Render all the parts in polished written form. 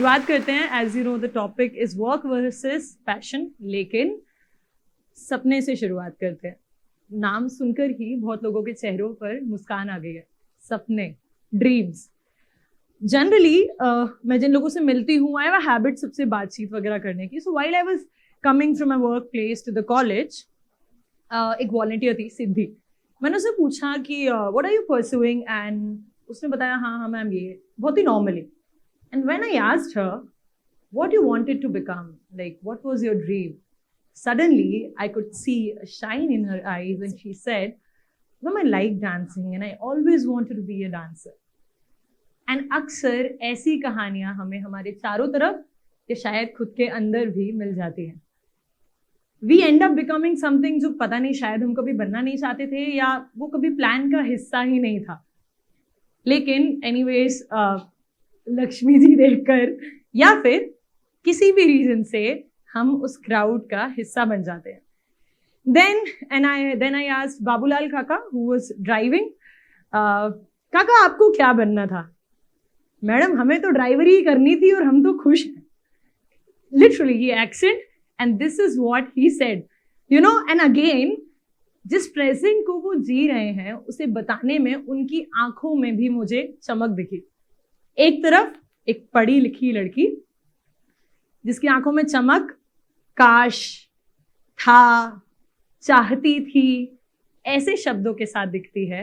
शुरुआत करते हैं. As you know the topic is work versus passion, लेकिन सपने से शुरुआत करते हैं. नाम सुनकर ही बहुत लोगों के चेहरों पर मुस्कान आ गई है. सपने, ड्रीम्स. जनरली मैं जिन लोगों से मिलती हूँ, आई हैव अ हैबिट सबसे बातचीत वगैरह करने की. So while I was coming from my work place to the college, एक वॉलंटियर थी सिद्धि. मैंने उससे पूछा कि what are you pursuing, and उसने बताया हाँ मैम ये, बहुत ही normally. And when I asked her what you wanted to become, like what was your dream, suddenly I could see a shine in her eyes and she said, "Mom, I like dancing and I always wanted to be a dancer." And अक्सर ऐसी कहानियां हमें हमारे चारों तरफ या शायद खुद के अंदर भी मिल जाती हैं. We end up becoming something जो पता नहीं शायद हम कभी बनना नहीं चाहते थे या वो कभी प्लान का हिस्सा ही नहीं था. लेकिन anyways लक्ष्मी जी देखकर या फिर किसी भी रीजन से हम उस क्राउड का हिस्सा बन जाते हैं. Then I asked बाबूलाल काका who was driving, काका आपको क्या बनना था? मैडम हमें तो ड्राइवरी ही करनी थी और हम तो खुश हैं. Literally he accent and this is what he said. You know, and again जिस प्रेजेंट को वो जी रहे हैं उसे बताने में उनकी आंखों में भी मुझे चमक दिखी. एक तरफ एक पढ़ी लिखी लड़की जिसकी आंखों में चमक काश, था, चाहती थी ऐसे शब्दों के साथ दिखती है,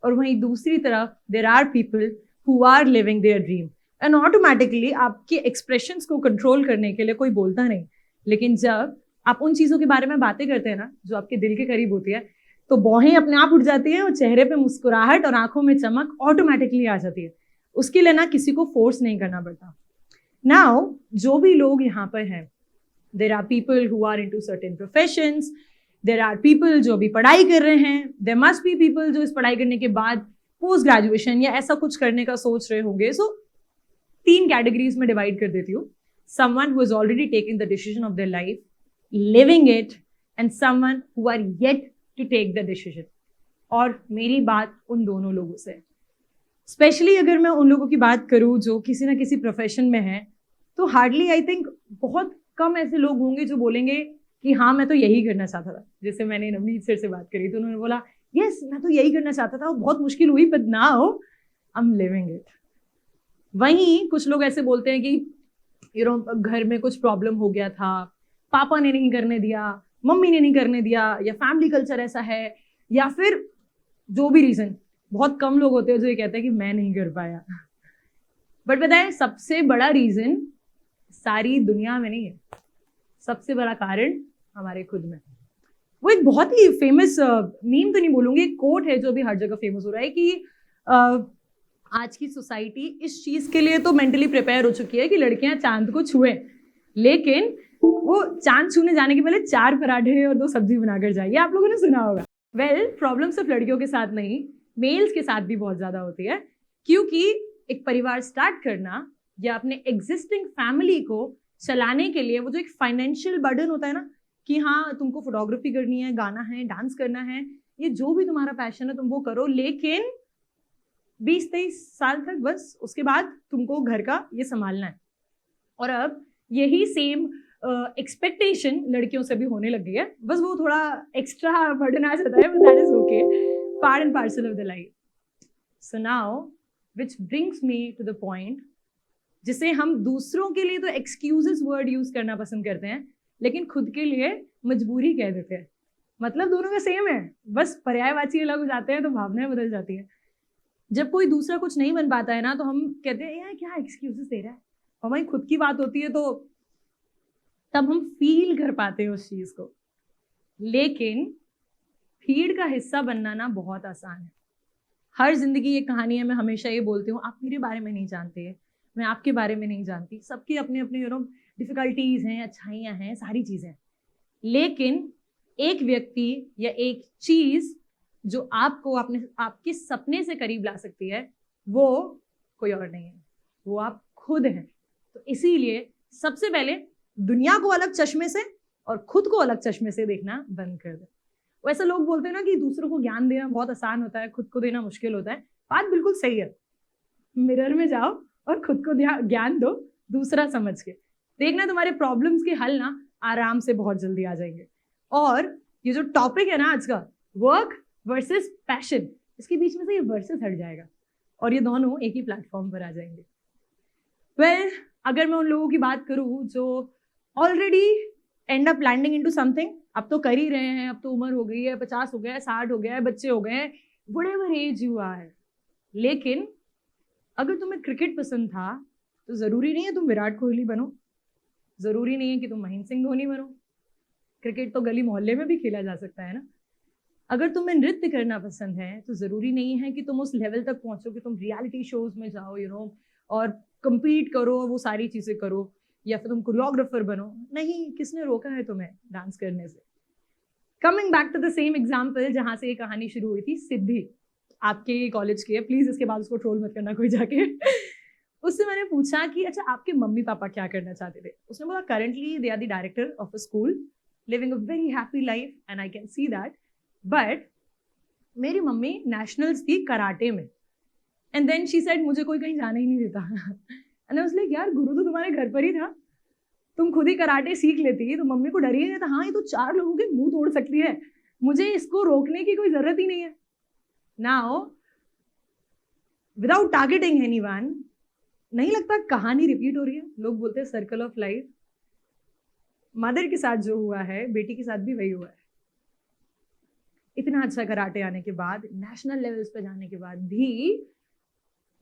और वहीं दूसरी तरफ there are people who are living their dream. And automatically आपके एक्सप्रेशंस को कंट्रोल करने के लिए कोई बोलता नहीं, लेकिन जब आप उन चीज़ों के बारे में बातें करते हैं ना जो आपके दिल के करीब होती है, तो भौहें अपने आप उठ जाती है और चेहरे पे मुस्कुराहट और आंखों में चमक ऑटोमेटिकली आ जाती है. उसके लिए ना किसी को फोर्स नहीं करना पड़ता. नाउ जो भी लोग यहाँ पर हैं, there are people who are into certain professions, there are people जो भी पढ़ाई कर रहे हैं, there must be people जो इस पढ़ाई करने के बाद पोस्ट ग्रेजुएशन या ऐसा कुछ करने का सोच रहे होंगे. सो 3 कैटेगरीज में डिवाइड कर देती हूँ. someone who has already taken the decision of their life, living it, and someone who are yet to take the decision. और मेरी बात उन दोनों लोगों से, स्पेशली अगर मैं उन लोगों की बात करूँ जो किसी ना किसी प्रोफेशन में हैं, तो हार्डली आई थिंक बहुत कम ऐसे लोग होंगे जो बोलेंगे कि हाँ मैं तो यही करना चाहता था. जैसे मैंने नवनीत सर से बात करी तो उन्होंने बोला यस मैं तो यही करना चाहता था, बहुत मुश्किल हुई but now I am living it. वहीं कुछ लोग ऐसे बोलते हैं कि यू नो घर में कुछ प्रॉब्लम हो गया था, पापा ने नहीं करने दिया, मम्मी ने नहीं करने दिया, या फैमिली कल्चर ऐसा है, या फिर जो भी रीजन. बहुत कम लोग होते हैं जो ये कहते हैं कि मैं नहीं कर पाया. बट बताएं सबसे बड़ा रीजन सारी दुनिया में नहीं है, सबसे बड़ा कारण हमारे खुद में. वो एक बहुत ही फेमस मीम तो नहीं बोलूंगी, एक कोट है जो अभी हर जगह फेमस हो रहा है कि आज की सोसाइटी इस चीज के लिए तो मेंटली प्रिपेयर हो चुकी है कि लड़कियां चांद को छुएं, लेकिन वो चांद छूने जाने के पहले 4 पराठे और 2 सब्जी बनाकर जाए. आप लोगों ने सुना होगा. वेल प्रॉब्लम सिर्फ लड़कियों के साथ नहीं, मेल्स के साथ भी बहुत ज्यादा होती है, क्योंकि एक परिवार स्टार्ट करना या अपने एग्जिस्टिंग फैमिली को चलाने के लिए वो जो एक फाइनेंशियल बर्डन होता है ना कि हाँ तुमको फोटोग्राफी करनी है, गाना है, डांस करना है, ये जो भी तुम्हारा पैशन है तुम वो करो, लेकिन 20-23 साल तक बस, उसके बाद तुमको घर का ये संभालना है. और अब यही सेम एक्सपेक्टेशन लड़कियों से भी होने लग गई है, बस वो थोड़ा एक्स्ट्रा बर्डन आ जाता है, but that is okay, part and parcel of the life. So now which brings me to the point जिसे हम दूसरों के लिए तो एक्सक्यूजेस वर्ड यूज करना पसंद करते हैं, लेकिन खुद के लिए मजबूरी कह देते हैं. मतलब दोनों का सेम है, बस पर्यायवाची अलग हो जाते हैं तो भावनाएं बदल जाती हैं. जब कोई दूसरा कुछ नहीं बन पाता है ना तो हम कहते हैं यार क्या एक्सक्यूजेस दे रहा है, और वहीं खुद की बात होती है तो तब हम फील कर पाते हैं उस चीज को. लेकिन भीड़ का हिस्सा बनना ना बहुत आसान है. हर जिंदगी एक कहानी है. मैं हमेशा ये बोलती हूँ आप मेरे बारे में नहीं जानते, मैं आपके बारे में नहीं जानती, सबकी अपनी अपनी डिफिकल्टीज हैं, अच्छाइयाँ हैं, सारी चीजें. लेकिन एक व्यक्ति या एक चीज जो आपको आपके सपने से करीब ला सकती है वो कोई और नहीं है, वो आप खुद हैं. तो इसीलिए सबसे पहले दुनिया को अलग चश्मे से और खुद को अलग चश्मे से देखना बंद कर दें. वैसे लोग बोलते हैं ना कि दूसरों को ज्ञान देना बहुत आसान होता है, खुद को देना मुश्किल होता है. बात बिल्कुल सही है. मिरर में जाओ और खुद को ज्ञान दो, दूसरा समझ के देखना, तुम्हारे प्रॉब्लम्स के हल ना आराम से बहुत जल्दी आ जाएंगे। और ये जो टॉपिक है ना आज का, वर्क वर्सेस पैशन, इसके बीच में से ये वर्सेस हट जाएगा और ये दोनों एक ही प्लेटफॉर्म पर आ जाएंगे। वेल, अगर मैं उन लोगों की बात करूं जो already end up landing into something, अब तो कर ही रहे हैं, अब तो उम्र हो गई है, 50 हो गया है, 60 हो गया है, बच्चे हो गए हैं, व्हाटएवर एज यू आर, लेकिन अगर तुम्हें क्रिकेट पसंद था तो जरूरी नहीं है तुम विराट कोहली बनो, जरूरी नहीं है कि तुम महेंद्र सिंह धोनी बनो। क्रिकेट तो गली मोहल्ले में भी खेला जा सकता है ना। अगर तुम्हें नृत्य करना पसंद है तो जरूरी नहीं है कि तुम उस लेवल तक पहुंचो कि तुम रियलिटी शोज में जाओ और कंपीट करो, वो सारी चीजें करो, या फिर तुम कोरियोग्राफर बनो। नहीं, किसने रोका है तुम्हें डांस करने से? Coming back to the same example जहां से ये कहानी शुरू हुई थी, सिद्धि आपके कॉलेज की है, प्लीज इसके बाद उसको ट्रोल मत करना कोई जाके। उससे मैंने पूछा कि अच्छा आपके मम्मी पापा क्या करना चाहते थे? उसने बोला currently they are the director of a school, living a very happy life and I can see that, but मेरी मम्मी नेशनल्स थी कराटे में, एंड देन शी सेड मुझे कोई कहीं जाने ही नहीं देता। एंड आई वाज लाइक यार, गुरु तो तुम्हारे घर पर ही था, तुम खुद ही कराटे सीख लेती तो मम्मी को डर ही नहीं था। हाँ, ये तो 4 लोगों के मुंह तोड़ सकती है, मुझे इसको रोकने की कोई जरूरत ही नहीं है। नाउ विदाउट टारगेटिंग एनीवन, नहीं लगता कहानी रिपीट हो रही है? लोग बोलते हैं सर्कल ऑफ लाइफ। मदर के साथ जो हुआ है, बेटी के साथ भी वही हुआ है। इतना अच्छा कराटे आने के बाद, नेशनल लेवल्स पे जाने के बाद भी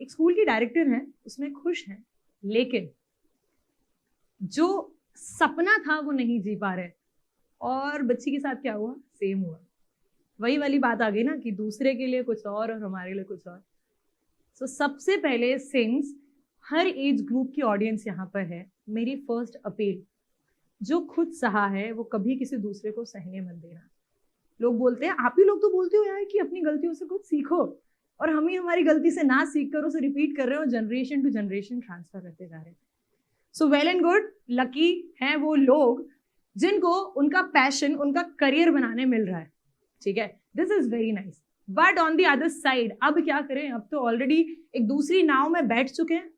एक स्कूल की डायरेक्टर हैं, उसमें खुश हैं, लेकिन जो सपना था वो नहीं जी पा रहे। और बच्ची के साथ क्या हुआ? सेम हुआ। वही वाली बात आ गई ना कि दूसरे के लिए कुछ और हमारे लिए कुछ और। सो सबसे पहले सिंस हर एज ग्रुप की ऑडियंस यहाँ पर है, मेरी फर्स्ट अपील, जो खुद सहा है वो कभी किसी दूसरे को सहने मत देना। लोग बोलते हैं, आप ही लोग तो बोलते हो यार कि अपनी गलतियों से कुछ सीखो, और हम ही हमारी गलती से ना सीख कर उसे रिपीट कर रहे हो, जनरेशन टू जनरेशन ट्रांसफर करते जा रहे हैं। So well and good, lucky हैं वो लोग जिनको उनका पैशन, उनका करियर बनाने मिल रहा है, ठीक है, this is very nice. But on the other side अब क्या करें? अब तो ऑलरेडी एक दूसरी नाव में बैठ चुके हैं,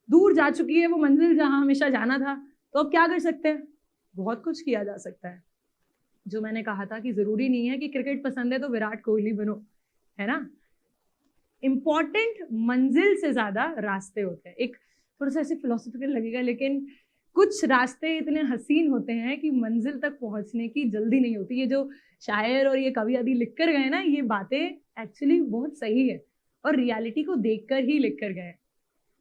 दूर जा चुकी है वो मंजिल जहां हमेशा जाना था, तो अब क्या कर सकते हैं? बहुत कुछ किया जा सकता है। जो मैंने कहा था कि जरूरी नहीं है कि क्रिकेट पसंद है तो विराट कोहली बनो, है ना। इंपॉर्टेंट मंजिल से ज्यादा रास्ते होते हैं। एक थोड़ा सा ऐसे फिलोसफिकल लगेगा, लेकिन कुछ रास्ते इतने हसीन होते हैं कि मंजिल तक पहुंचने की जल्दी नहीं होती। ये जो शायर और ये कवि आदि लिख कर गए ना, ये बातें एक्चुअली बहुत सही है और रियलिटी को देखकर ही लिख कर गए।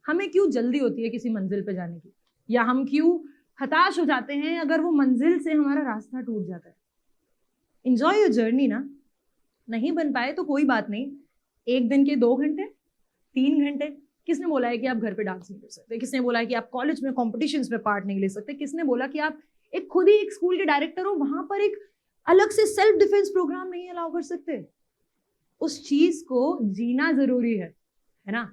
हमें क्यों जल्दी होती है किसी मंजिल पे जाने की, या हम क्यों हताश हो जाते हैं अगर वो मंजिल से हमारा रास्ता टूट जाता है? एंजॉय योर जर्नी ना। नहीं बन पाए तो कोई बात नहीं, 1 दिन के 2 घंटे, 3 घंटे। किसने बोला है कि आप घर पे डांस नहीं कर सकते? किसने बोला है कि आप कॉलेज में कॉम्पिटिशन्स में पार्ट नहीं ले सकते? किसने बोला कि आप एक खुद ही एक स्कूल के डायरेक्टर हो, वहां पर एक अलग से सेल्फ डिफेंस प्रोग्राम नहीं अलाउ कर सकते? उस चीज को जीना जरूरी है ना।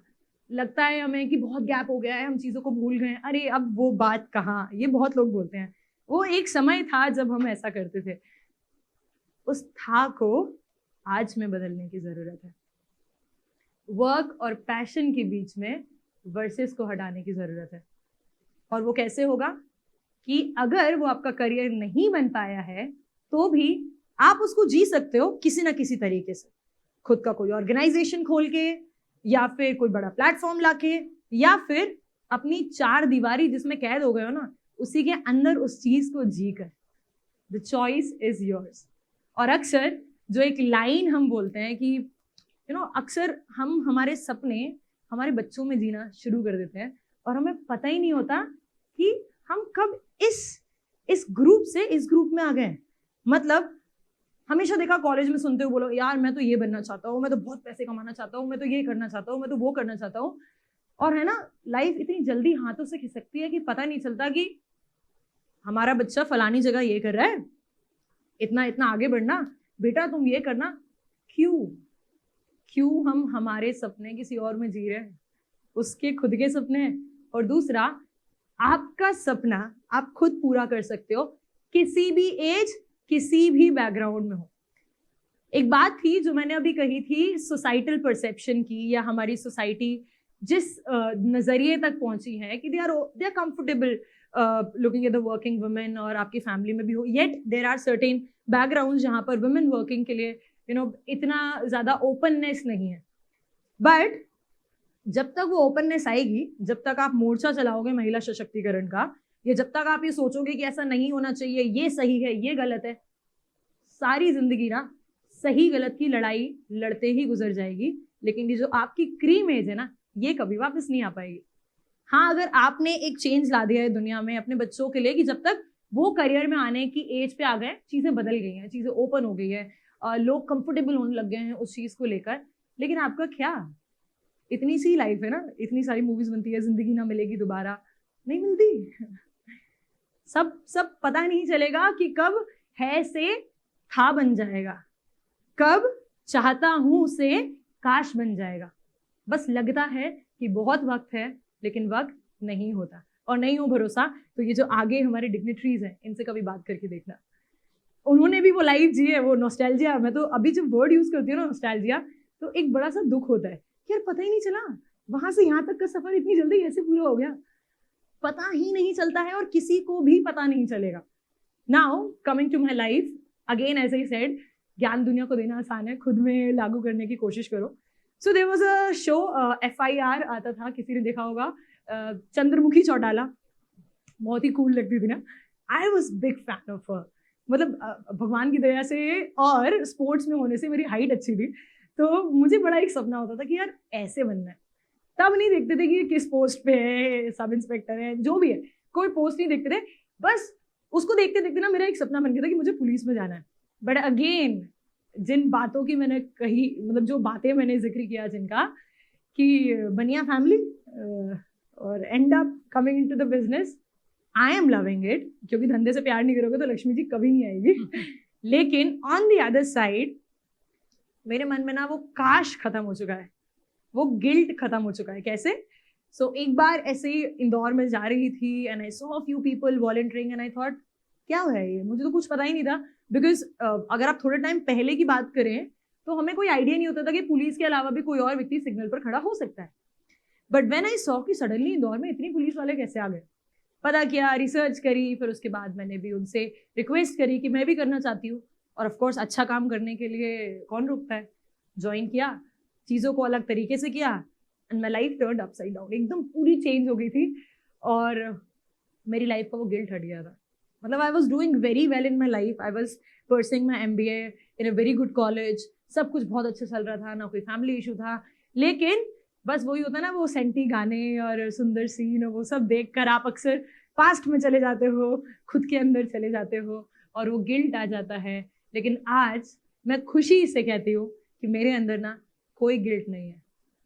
लगता है हमें कि बहुत गैप हो गया है, हम चीजों को भूल गए। अरे अब वो बात कहाँ, ये बहुत लोग बोलते हैं। वो एक समय था जब हम ऐसा करते थे, उस था को आज में बदलने की जरूरत है। वर्क और पैशन के बीच में वर्सेस को हटाने की जरूरत है। और वो कैसे होगा कि अगर वो आपका करियर नहीं बन पाया है तो भी आप उसको जी सकते हो किसी ना किसी तरीके से, खुद का कोई ऑर्गेनाइजेशन खोल के, या फिर कोई बड़ा प्लेटफॉर्म लाके, या फिर अपनी 4 दीवारी जिसमें कैद हो गए हो ना, उसी के अंदर उस चीज को जी कर। The choice is yours. और अक्सर जो एक लाइन हम बोलते हैं कि अक्सर हम हमारे सपने हमारे बच्चों में जीना शुरू कर देते हैं और हमें पता ही नहीं होता कि हम कब इस ग्रुप से इस ग्रुप में आ गए। मतलब हमेशा देखा कॉलेज में सुनते हो, बोलो यार मैं तो ये बनना चाहता हूँ, मैं तो बहुत पैसे कमाना चाहता हूँ, मैं तो ये करना चाहता हूँ, मैं तो वो करना चाहता हूँ। और है ना, लाइफ इतनी जल्दी हाथों से खिसकती है कि पता नहीं चलता कि हमारा बच्चा फलानी जगह ये कर रहा है, इतना इतना आगे बढ़ना, बेटा तुम ये करना। क्यों हम हमारे सपने किसी और में जी रहे हैं? उसके खुद के सपने हैं। और दूसरा, आपका सपना आप खुद पूरा कर सकते हो, किसी भी एज, किसी भी बैकग्राउंड में हो। एक बात थी जो मैंने अभी कही थी सोसाइटल परसेप्शन की, या हमारी सोसाइटी जिस नजरिए तक पहुंची है कि they are comfortable looking at the working women, और आपकी फैमिली में भी हो, yet there are certain background जहाँ पर वुमेन वर्किंग के लिए इतना ज़्यादा ओपननेस नहीं है. बट जब तक वो ओपननेस आएगी, जब तक आप मोर्चा चलाओगे महिला सशक्तिकरण का, या जब तक आप ये सोचोगे कि ऐसा नहीं होना चाहिए, ये सही है, ये गलत है, सारी जिंदगी ना सही गलत की लड़ाई लड़ते ही गुजर जाएगी. लेकिन ये जो आपकी क्रीम एज है ना, ये कभी वापस नहीं आ पाएगी. हाँ, अगर आपने एक चेंज ला दिया है दुनिया में अपने बच्चों के लिए कि जब तक वो करियर में आने की एज पे आ गए, चीज़ें बदल गई हैं, चीज़ें ओपन हो गई है, लोग कंफर्टेबल होने लग गए हैं उस चीज़ को लेकर. लेकिन आपका क्या, इतनी सी लाइफ है ना, इतनी सारी मूवीज बनती है, जिंदगी ना मिलेगी दोबारा, नहीं मिलती. सब पता नहीं चलेगा कि कब है से था बन जाएगा, कब चाहता हूं से काश बन जाएगा. बस लगता है कि बहुत वक्त है, लेकिन वक्त नहीं होता. और नहीं हो भरोसा तो ये जो आगे हमारे डिग्निटरीज हैं, इनसे कभी बात करके देखना. उन्होंने भी वो लाइफ जी है, वो नॉस्टैल्जिया. मैं तो अभी जब वर्ड यूज करती हूँ ना नॉस्टैल्जिया, तो एक बड़ा सा दुख होता है कि यार पता ही नहीं चला वहां से यहाँ तक का सफर इतनी जल्दी कैसे पूरा हो गया. पता ही नहीं चलता है और किसी को भी पता नहीं चलेगा. Now coming to my life again, as I said, ज्ञान दुनिया को देना आसान है, खुद में लागू करने की कोशिश करो. So there was a show, FIR आता था, किसी ने देखा होगा, चंद्रमुखी चौटाला, बहुत ही कूल लगती थी ना. I was big fan of her. मतलब भगवान की दया से और स्पोर्ट्स में होने से मेरी हाइट अच्छी थी, तो मुझे बड़ा एक सपना होता था कि यार ऐसे बनना है. तब नहीं देखते थे कि किस पोस्ट पे है, सब इंस्पेक्टर है, जो भी है, कोई पोस्ट नहीं देखते थे. बस उसको देखते देखते ना मेरा एक सपना बन गया था कि मुझे पुलिस में जाना है. बट अगेन, जिन बातों की मैंने कही, मतलब जो बातें मैंने जिक्र किया जिनका, कि बनिया फैमिली और and up coming into the business, I am loving it. क्योंकि धंधे से प्यार नहीं करोगे तो लक्ष्मी जी कभी नहीं आएगी. लेकिन ऑन द अदर साइड मेरे मन में ना वो काश खत्म हो चुका है, वो गिल्ट खत्म हो चुका है. कैसे? सो एक बार ऐसे ही इंदौर में जा रही थी and I saw few people volunteering and I thought क्या है ये, मुझे तो कुछ पता ही नहीं था. बिकॉज अगर आप थोड़े टाइम पहले की बात करें तो हमें कोई आइडिया नहीं होता था कि पुलिस के अलावा भी कोई और व्यक्ति सिग्नल पर खड़ा हो सकता है. बट व्हेन आई सॉ कि सडनली इंदौर में इतनी पुलिस वाले कैसे आ गए, पता किया, रिसर्च करी, फिर उसके बाद मैंने भी उनसे रिक्वेस्ट करी कि मैं भी करना चाहती हूँ. और ऑफकोर्स अच्छा काम करने के लिए कौन रुकता है. ज्वाइन किया, चीज़ों को अलग तरीके से किया and my life turned upside down. एकदम पूरी चेंज हो गई थी और मेरी लाइफ का वो गिल्ट हट गया था. मतलब I was doing very well in my life, I was pursuing my MBA in a very good college, सब कुछ बहुत अच्छा चल रहा था, ना कोई फैमिली इशू था. लेकिन बस वही होता ना, वो सेंटी गाने और सुंदर सीन और वो सब देख कर आप अक्सर पास्ट में चले जाते हो, खुद के अंदर चले जाते हो और वो गिल्ट आ जाता है. लेकिन आज मैं खुशी से कहती हूँ कि मेरे अंदर ना कोई गिल्ट नहीं है,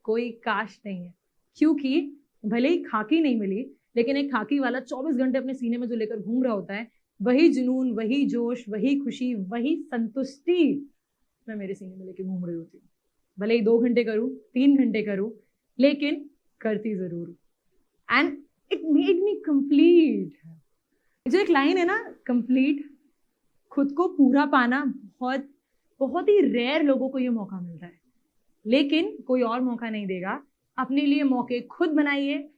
कोई काश नहीं है. क्योंकि भले ही खाकी नहीं मिली, लेकिन एक खाकी वाला 24 घंटे अपने सीने में जो लेकर घूम रहा होता है, वही जुनून, वही जोश, वही खुशी, वही संतुष्टि मैं मेरे सीने में लेकर घूम रही होती हूँ. भले ही 2 घंटे करूँ, 3 घंटे करूँ, लेकिन करती जरूर. And it made me complete. जो एक लाइन है ना, कंप्लीट, खुद को पूरा पाना बहुत बहुत ही रेयर लोगों को ये मौका मिलता है, लेकिन कोई और मौका नहीं देगा. अपने लिए मौके खुद बनाइए.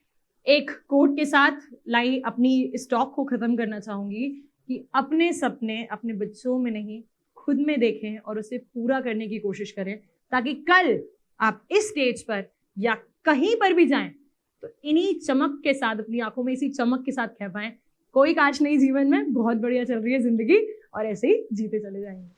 एक कोट के साथ लाई अपनी स्टॉक को खत्म करना चाहूंगी कि अपने सपने अपने बच्चों में नहीं, खुद में देखें और उसे पूरा करने की कोशिश करें, ताकि कल आप इस स्टेज पर या कहीं पर भी जाएं तो इन्हीं चमक के साथ, अपनी आंखों में इसी चमक के साथ कह पाएं कोई काश नहीं जीवन में, बहुत बढ़िया चल रही है जिंदगी और ऐसे ही जीते चले जाएंगे.